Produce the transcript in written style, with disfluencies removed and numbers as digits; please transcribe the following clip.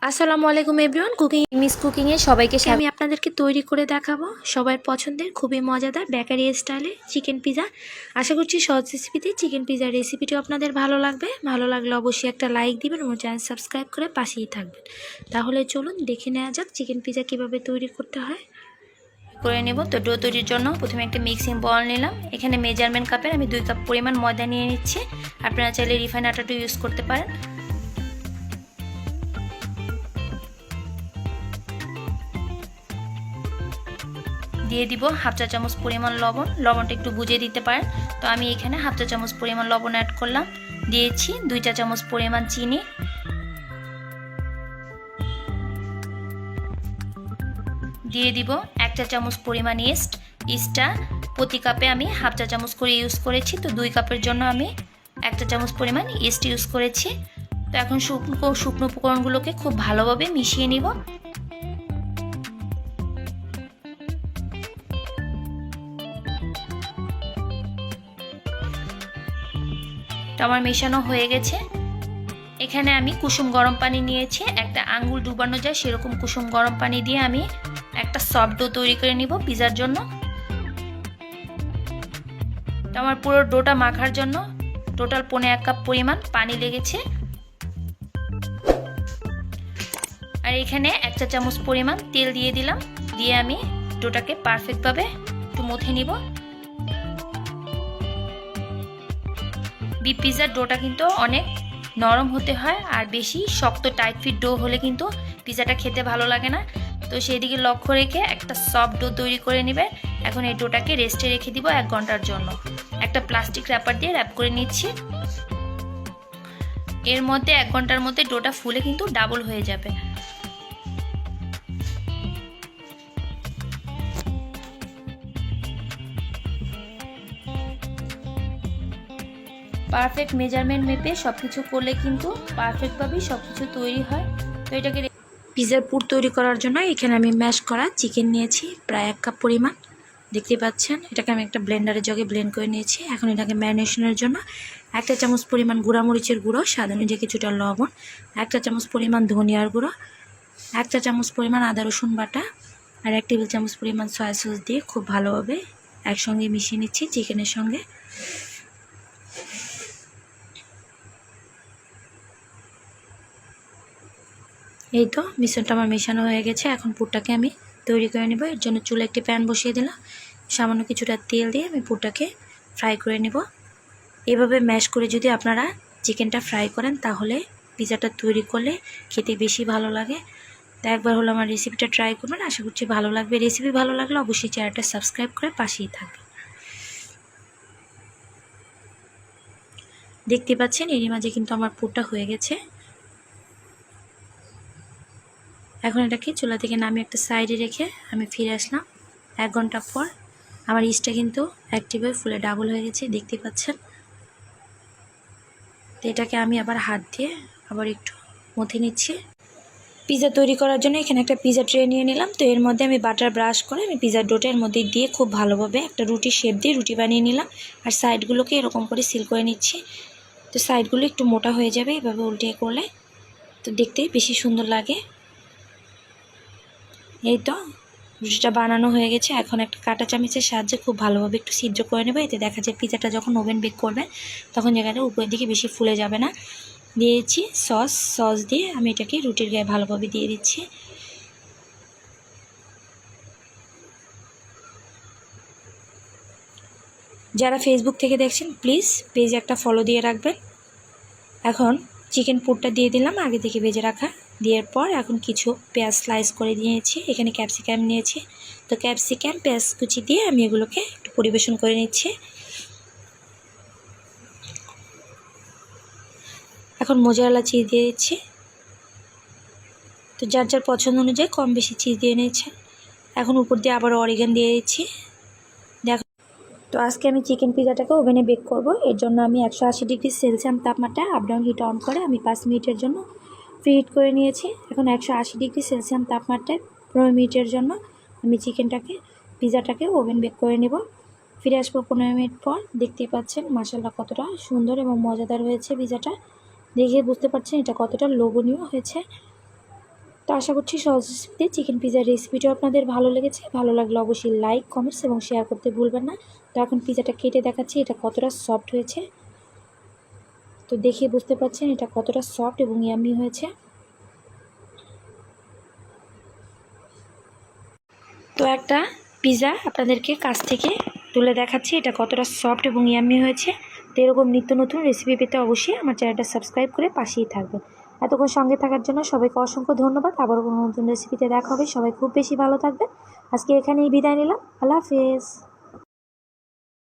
আসসালামু আলাইকুম everyone, cooking miss কুকিংয়ে সবাইকে আমি আপনাদেরকে তৈরি করে দেখাবো সবার পছন্দের খুবই মজাদার বেকারি স্টাইলে চিকেন পিজা। আশা করছি সহজ রেসিপিতে চিকেন পিজার রেসিপিটি আপনাদের ভালো লাগবে। ভালো লাগলে অবশ্যই একটা লাইক দিবেন এবং চ্যানেল সাবস্ক্রাইব করে পাশেই থাকবেন। তাহলে চলুন দেখে নেওয়া যাক চিকেন পিজা কীভাবে তৈরি করতে হয়। করে নেব তো ডো তৈরির জন্য প্রথমে একটা মিক্সিং বল নিলাম। এখানে মেজারমেন্ট কাপের আমি 2 কাপ পরিমাণ ময়দা নিয়ে নিচ্ছি। আপনারা চাইলে রিফাইন আটাটা ইউজ করতে পারেন। দিয়ে দিব হাফ চা চামচ পরিমাণ লবণ। লবণটা একটু বুঝিয়ে দিতে পারেন। তো আমি এখানে হাফ চা চামচ পরিমাণ লবণ অ্যাড করলাম। দিয়েছি 2 চা চামচ পরিমাণ চিনি। দিয়ে দিব 1 চা চামচ পরিমাণ ইস্ট। ইস্টটা প্রতি কাপে আমি হাফ চা চামচ করে ইউজ করেছি। তো 2 কাপের জন্য আমি 1 চা চামচ পরিমাণ ইস্ট ইউজ করেছি। তো এখন শুকনো উপকরণগুলোকে খুব ভালোভাবে মিশিয়ে নিব। তো আমার মেশানো হয়ে গেছে। এখানে আমি কুসুম গরম পানি নিয়েছি। একটা আঙ্গুল ডুবানো যায় সেরকম কুসুম গরম পানি দিয়ে আমি একটা সফট ডো তৈরি করে নিব পিজার জন্য। তো আমার পুরো ডোটা মাখার জন্য টোটাল 1.5 কাপ পরিমাণ পানি লেগেছে। আর এখানে 1 চা চামচ পরিমাণ তেল দিয়ে দিলাম। দিয়ে আমি ডোটাকে পারফেক্টভাবে একটু মথে নিব। বিফ পিজার ডোটা কিন্তু অনেক নরম হতে হয়, আর বেশি শক্ত টাইট ফিট ডো হলে কিন্তু পিজাটা খেতে ভালো লাগে না। তো সেই দিকে লক্ষ্য রেখে একটা সফট ডো তৈরি করে নেবেন। এখন এই ডোটাকে রেস্টে রেখে দিব 1 ঘন্টার জন্য। একটা প্লাস্টিক র্যাপার দিয়ে র্যাপ করে নিচ্ছি। এর মধ্যে 1 ঘন্টার মধ্যে ডোটা ফুলে কিন্তু ডাবল হয়ে যাবে। পারফেক্ট মেজারমেন্ট মেপে সব কিছু করলে কিন্তু পারফেক্টভাবেই সব কিছু তৈরি হয়। তো এটাকে পিজার পুর তৈরি করার জন্য এখানে আমি ম্যাশ করা চিকেন নিয়েছি প্রায় 1 কাপ পরিমাণ। দেখতে পাচ্ছেন এটাকে আমি একটা ব্লেন্ডারের জগে ব্লেন্ড করে নিয়েছি। এখন এটাকে ম্যারিনেশনের জন্য 1 চা চামচ পরিমাণ গুঁড়ামরিচের গুঁড়ো, স্বাদ অনুযায়ী কিছুটা লবণ, 1 চা চামচ পরিমাণ ধনিয়ার গুঁড়ো, 1 চা চামচ পরিমাণ আদা রসুন বাটা আর 1 টেবিল চামচ পরিমাণ সয়া সস দিয়ে খুব ভালোভাবে একসঙ্গে মিশিয়ে নিচ্ছি চিকেনের সঙ্গে। এই তো মিশ্রণটা আমার মেশানো হয়ে গেছে। এখন পুরটাকে আমি তৈরি করে নেব। এর জন্য চুলে একটি প্যান বসিয়ে দিলাম। সামান্য কিছুটা তেল দিয়ে আমি পুরটাকে ফ্রাই করে নেব। এভাবে ম্যাশ করে যদি আপনারা চিকেনটা ফ্রাই করেন তাহলে পিজাটা তৈরি করলে খেতে বেশি ভালো লাগে। তো একবার হলো আমার রেসিপিটা ট্রাই করবেন, আশা করছি ভালো লাগবে। রেসিপি ভালো লাগলে অবশ্যই চ্যানেলটা সাবস্ক্রাইব করে পাশেই থাকবেন। দেখতে পাচ্ছেন এরই মাঝে কিন্তু আমার পুরটা হয়ে গেছে। এখন এটাকে চুলা থেকে নামিয়ে একটা সাইডে রেখে আমি ফিরে আসলাম 1 ঘন্টা পর। আমার ইস্টটা কিন্তু অ্যাক্টিভ হয়ে ফুলে ডাবল হয়ে গেছে, দেখতে পাচ্ছেন। তো এটাকে আমি আবার হাত দিয়ে আবার একটু মথে নিচ্ছি। পিজা তৈরি করার জন্য এখানে একটা পিজা ট্রে নিয়ে নিলাম। তো এর মধ্যে আমি বাটার ব্রাশ করে আমি পিজার ডোটা এর মধ্যে দিয়ে খুব ভালোভাবে একটা রুটি শেপ দিয়ে রুটি বানিয়ে নিলাম। আর সাইডগুলোকে এরকম করে সিল করে নিচ্ছি। তো সাইডগুলো একটু মোটা হয়ে যাবে এভাবে উল্টে করলে, তো দেখতে বেশি সুন্দর লাগে। এই তো রুটিটা বানানো হয়ে গেছে। এখন একটা কাঁটা চামচের সাহায্যে খুব ভালোভাবে একটু ছিদ্র করে নেবে। এতে দেখা যায় পিজাটা যখন ওভেন বেক করবেন তখন জায়গাটা উপরের দিকে বেশি ফুলে যাবে না। দিয়েছি সস দিয়ে আমি এটাকে রুটির গায়ে ভালোভাবে দিয়ে দিচ্ছি। যারা ফেসবুক থেকে দেখছেন প্লিজ পেজে একটা ফলো দিয়ে রাখবেন। এখন চিকেন পুরটা দিয়ে দিলাম আগে থেকে ভেজে রাখা। দেওয়ার পর এখন কিছু পেঁয়াজ স্লাইস করে দিয়েছি। এখানে ক্যাপসিকাম নিয়েছি। তো ক্যাপসিকাম পেঁয়াজ কুচি দিয়ে আমি এগুলোকে একটু পরিবেশন করে নিচ্ছি। এখন মোজারেলা চিজ দিয়ে দিচ্ছি। তো যার যার পছন্দ অনুযায়ী কম বেশি চিজ দিয়ে নিচ্ছে। এখন উপর দিয়ে আবার অরিগান দিয়ে দিচ্ছি। দেখো, তো আজকে আমি চিকেন পিজাটাকে ওভেনে বেক করব। এর জন্য আমি 180 ডিগ্রি সেলসিয়াস তাপমাত্রায় আপ ডাউন হিট অন করে আমি 5 মিনিটের জন্য প্রিহিট করে নিয়েছি। এখন 180 ডিগ্রি সেলসিয়াস তাপমাত্রায় 15 মিনিটের জন্য আমি পিজাটাকে ওভেন বেক করে নেব। ফিরে আসবো 15 মিনিট পর। দেখতেই পাচ্ছেন মাশাআল্লাহ কতটা সুন্দর এবং মজাদার হয়েছে পিজাটা। দেখে বুঝতে পারছেন এটা কতটা লোভনীয় হয়েছে। তো আশা করছি সহজ রেসিপিতে চিকেন পিজার রেসিপিটাও আপনাদের ভালো লেগেছে। ভালো লাগলে অবশ্যই লাইক, কমেন্টস এবং শেয়ার করতে ভুলবেন না। তো এখন পিজাটা কেটে দেখাচ্ছি এটা কতটা সফট হয়েছে। তো দেখে বুঝতে পারছেন এটা কতটা সফট এবং ইয়ামি হয়েছে। তো একটা পিজা আপনাদেরকে কাছ থেকে তুলে দেখাচ্ছি এটা কতটা সফট এবং ইয়ামি হয়েছে। তো এরকম নিত্য নতুন রেসিপি পেতে অবশ্যই আমার চ্যানেলটা সাবস্ক্রাইব করে পাশেই থাকবেন। এতক্ষণ সঙ্গে থাকার জন্য সবাইকে অসংখ্য ধন্যবাদ। আবারও কোনো নতুন রেসিপিতে দেখা হবে। সবাই খুব বেশি ভালো থাকবেন। আজকে এখানেই বিদায় নিলাম। আল্লাহ হাফেজ।